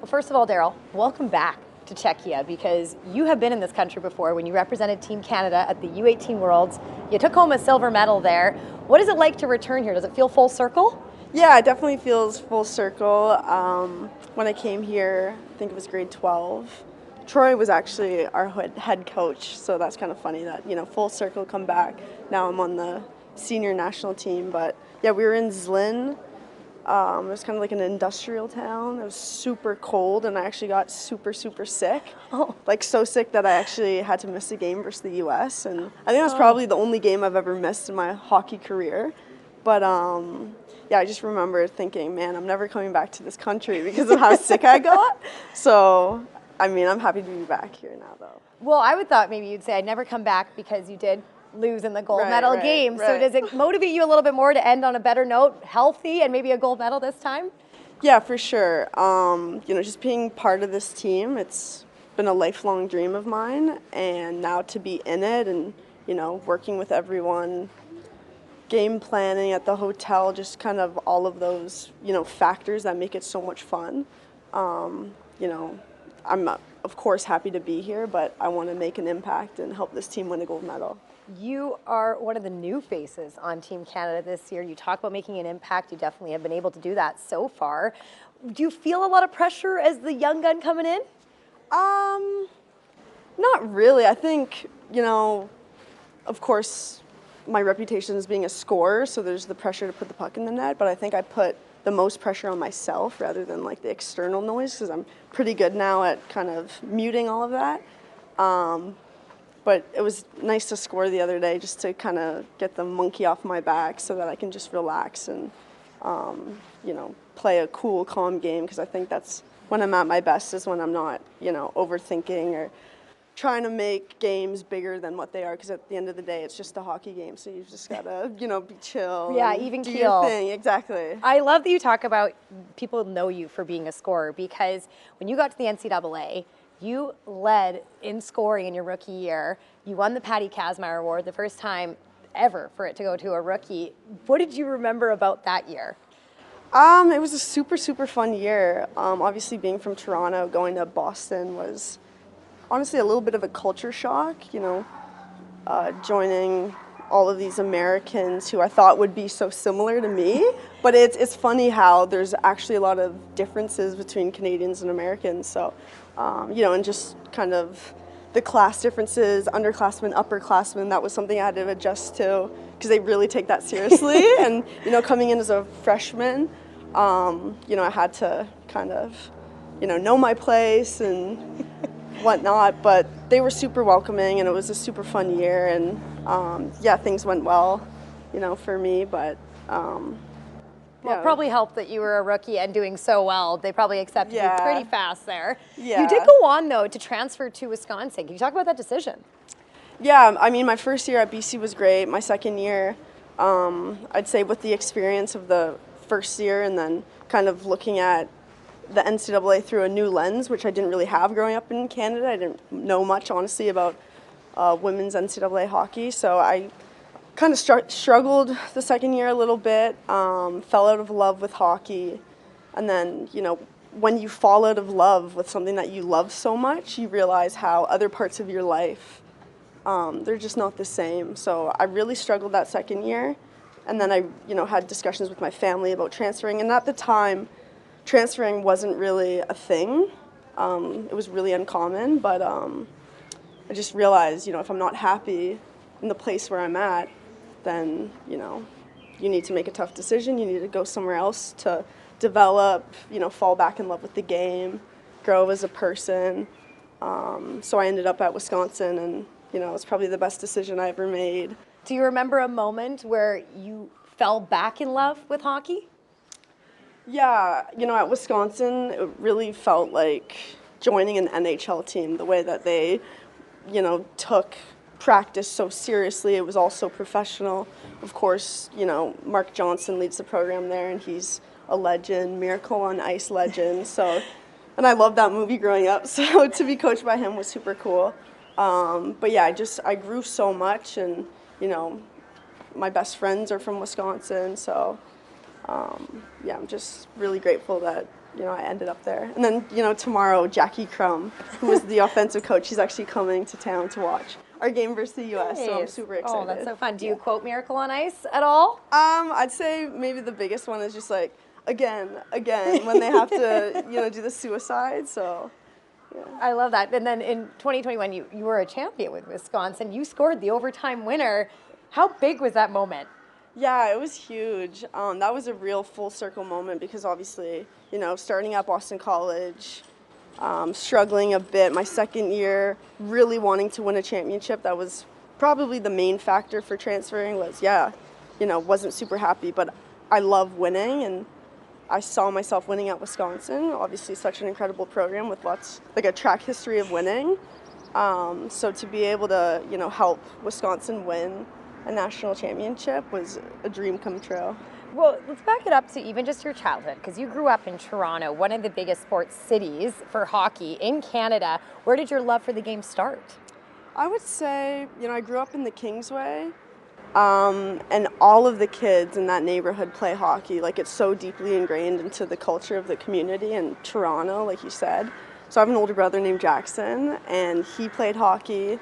Well, first of all, Daryl, welcome back to Czechia, because you have been in this country before when you represented Team Canada at the U18 Worlds. You took home a silver medal there. What is it like to return here? Does it feel full circle? Yeah, it definitely feels full circle. When I came here, I think it was grade 12, Troy was actually our head coach, so that's kind of funny that, full circle, come back. Now I'm on the senior national team, but yeah, we were in Zlin. It was kind of like an industrial town. It was super cold, and I actually got super, super sick. Oh. Like so sick that I actually had to miss a game versus the U.S., and I think that's probably the only game I've ever missed in my hockey career. But yeah, I just remember thinking, man, I'm never coming back to this country because of how sick I got. So, I mean, I'm happy to be back here now, though. Well, I would thought maybe you'd say I'd never come back because you did lose in the gold medal game. So does it motivate you a little bit more to end on a better note, healthy, and maybe a gold medal this time? Yeah, for sure. Just being part of this team, it's been a lifelong dream of mine, and now to be in it and, working with everyone, game planning at the hotel, just kind of all of those, factors that make it so much fun. I'm, of course, happy to be here, but I want to make an impact and help this team win a gold medal. You are one of the new faces on Team Canada this year. You talk about making an impact. You definitely have been able to do that so far. Do you feel a lot of pressure as the young gun coming in? Not really. I think, of course, my reputation is being a scorer, so there's the pressure to put the puck in the net, but I think I put the most pressure on myself rather than like the external noise, because I'm pretty good now at kind of muting all of that. But it was nice to score the other day, just to kind of get the monkey off my back so that I can just relax and, play a cool, calm game, because I think that's when I'm at my best, is when I'm not, overthinking or trying to make games bigger than what they are, because at the end of the day, it's just a hockey game, so you've just got to, be chill. Yeah, even do keel. Your thing. Exactly. I love that you talk about people know you for being a scorer, because when you got to the NCAA, you led in scoring in your rookie year. You won the Patty Kazmaier Award, the first time ever for it to go to a rookie. What did you remember about that year? It was a super, super fun year. Obviously, being from Toronto, going to Boston was honestly a little bit of a culture shock, joining all of these Americans who I thought would be so similar to me. But it's funny how there's actually a lot of differences between Canadians and Americans. So, and just kind of the class differences, underclassmen, upperclassmen, that was something I had to adjust to, because they really take that seriously. And, coming in as a freshman, I had to kind of, know my place and whatnot, but they were super welcoming, and it was a super fun year, and things went well, for me, but well, it probably helped that you were a rookie and doing so well. They probably accepted you pretty fast there. Yeah. You did go on, though, to transfer to Wisconsin. Can you talk about that decision? Yeah, I mean, my first year at BC was great. My second year, I'd say with the experience of the first year and then kind of looking at the NCAA through a new lens, which I didn't really have growing up in Canada. I didn't know much, honestly, about women's NCAA hockey. So I kind of struggled the second year a little bit, fell out of love with hockey. And then, when you fall out of love with something that you love so much, you realize how other parts of your life, they're just not the same. So I really struggled that second year. And then I, had discussions with my family about transferring. And at the time, transferring wasn't really a thing. It was really uncommon, but I just realized, if I'm not happy in the place where I'm at, then, you need to make a tough decision. You need to go somewhere else to develop, fall back in love with the game, grow as a person. So I ended up at Wisconsin, and, it was probably the best decision I ever made. Do you remember a moment where you fell back in love with hockey? Yeah, at Wisconsin, it really felt like joining an NHL team, the way that they, took practice so seriously. It was all so professional. Of course, Mark Johnson leads the program there, and he's a legend, Miracle on Ice legend. So, and I loved that movie growing up, so to be coached by him was super cool. But yeah, I grew so much, and, my best friends are from Wisconsin, so I'm just really grateful that, I ended up there. And then, tomorrow, Jackie Crum, who was the offensive coach, she's actually coming to town to watch our game versus the U.S., so I'm super excited. Oh, that's so fun. Do you quote Miracle on Ice at all? I'd say maybe the biggest one is just like, again, when they have to, do the suicide, so... Yeah. I love that. And then in 2021, you were a champion with Wisconsin. You scored the overtime winner. How big was that moment? Yeah, it was huge. That was a real full circle moment because obviously, starting at Boston College, struggling a bit. My second year, really wanting to win a championship. That was probably the main factor for transferring was, wasn't super happy, but I love winning and I saw myself winning at Wisconsin. Obviously, such an incredible program with a track history of winning. So to be able to, help Wisconsin win a national championship was a dream come true. Well, let's back it up to even just your childhood, because you grew up in Toronto, one of the biggest sports cities for hockey in Canada. Where did your love for the game start? I would say, I grew up in the Kingsway. And all of the kids in that neighborhood play hockey. Like, it's so deeply ingrained into the culture of the community in Toronto, like you said. So I have an older brother named Jackson, and he played hockey.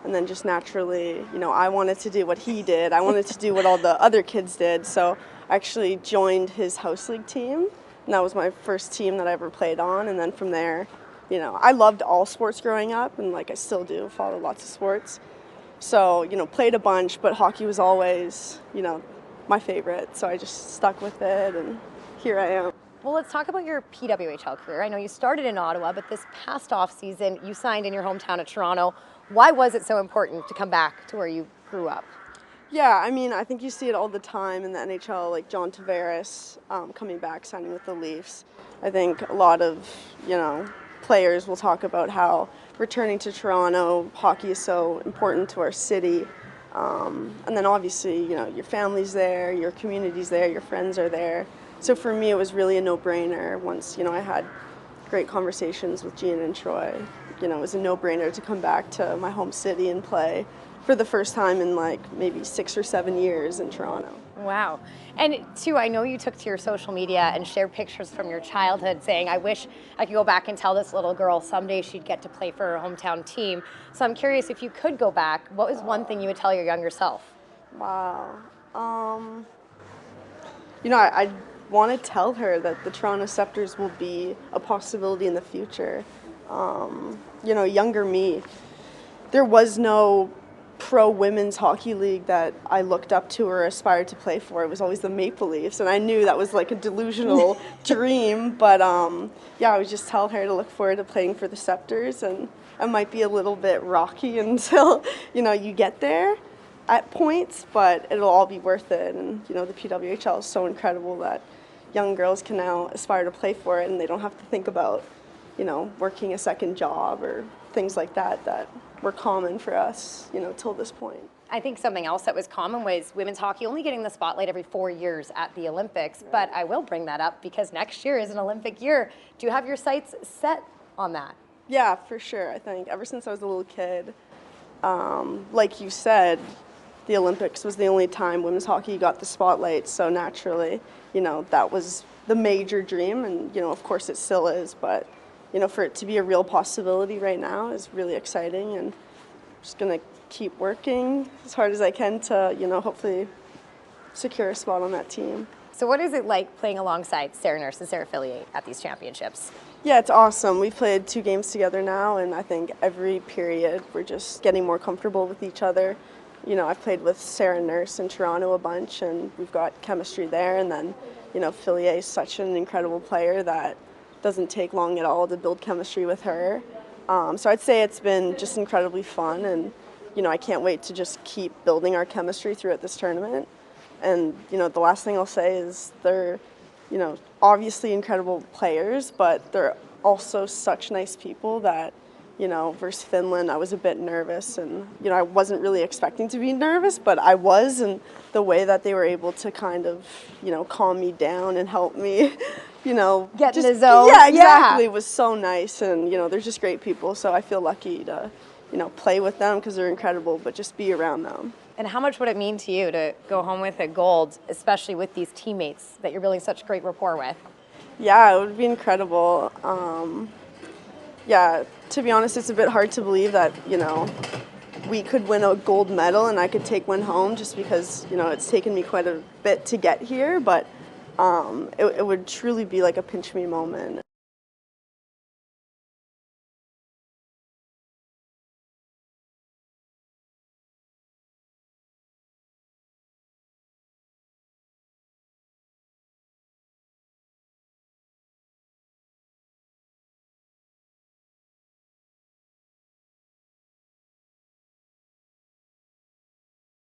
And then just naturally, I wanted to do what he did. I wanted to do what all the other kids did. So I actually joined his house league team. And that was my first team that I ever played on. And then from there, I loved all sports growing up. And, I still do follow lots of sports. So, played a bunch, but hockey was always, my favorite. So I just stuck with it, and here I am. Well, let's talk about your PWHL career. I know you started in Ottawa, but this past offseason, you signed in your hometown of Toronto. Why was it so important to come back to where you grew up? Yeah, I think you see it all the time in the NHL, like John Tavares coming back, signing with the Leafs. I think a lot of, players will talk about how returning to Toronto, hockey is so important to our city. And then obviously, your family's there, your community's there, your friends are there. So for me, it was really a no-brainer once, I had great conversations with Gina and Troy. It was a no-brainer to come back to my home city and play for the first time in maybe 6 or 7 years in Toronto. Wow. And too, I know you took to your social media and shared pictures from your childhood saying, I wish I could go back and tell this little girl someday she'd get to play for her hometown team. So I'm curious, if you could go back, what was one thing you would tell your younger self? Wow. I want to tell her that the Toronto Scepters will be a possibility in the future. Younger me, there was no pro women's hockey league that I looked up to or aspired to play for. It was always the Maple Leafs, and I knew that was a delusional dream, but I would just tell her to look forward to playing for the Scepters, and it might be a little bit rocky until you get there at points, but it'll all be worth it. And the PWHL is so incredible that young girls can now aspire to play for it, and they don't have to think about working a second job or things like that were common for us, till this point. I think something else that was common was women's hockey only getting the spotlight every 4 years at the Olympics, but I will bring that up because next year is an Olympic year. Do you have your sights set on that? Yeah, for sure. I think ever since I was a little kid, like you said, the Olympics was the only time women's hockey got the spotlight, so naturally, that was the major dream, and, of course it still is, but for it to be a real possibility right now is really exciting, and I'm just going to keep working as hard as I can to, hopefully secure a spot on that team. So what is it like playing alongside Sarah Nurse and Sarah Fillier at these championships? Yeah, it's awesome. We've played 2 games together now, and I think every period we're just getting more comfortable with each other. I've played with Sarah Nurse in Toronto a bunch, and we've got chemistry there, and then, Fillier is such an incredible player that doesn't take long at all to build chemistry with her. So I'd say it's been just incredibly fun, and I can't wait to just keep building our chemistry throughout this tournament. And the last thing I'll say is they're obviously incredible players, but they're also such nice people that versus Finland I was a bit nervous, and I wasn't really expecting to be nervous, but I was, and the way that they were able to kind of calm me down and help me get in the zone. Yeah, exactly. It was so nice, and they're just great people, so I feel lucky to play with them because they're incredible, but just be around them. And how much would it mean to you to go home with a gold, especially with these teammates that you're building such great rapport with? Yeah, it would be incredible. Yeah, to be honest, it's a bit hard to believe that, we could win a gold medal and I could take one home just because, it's taken me quite a bit to get here. But it would truly be like a pinch me moment.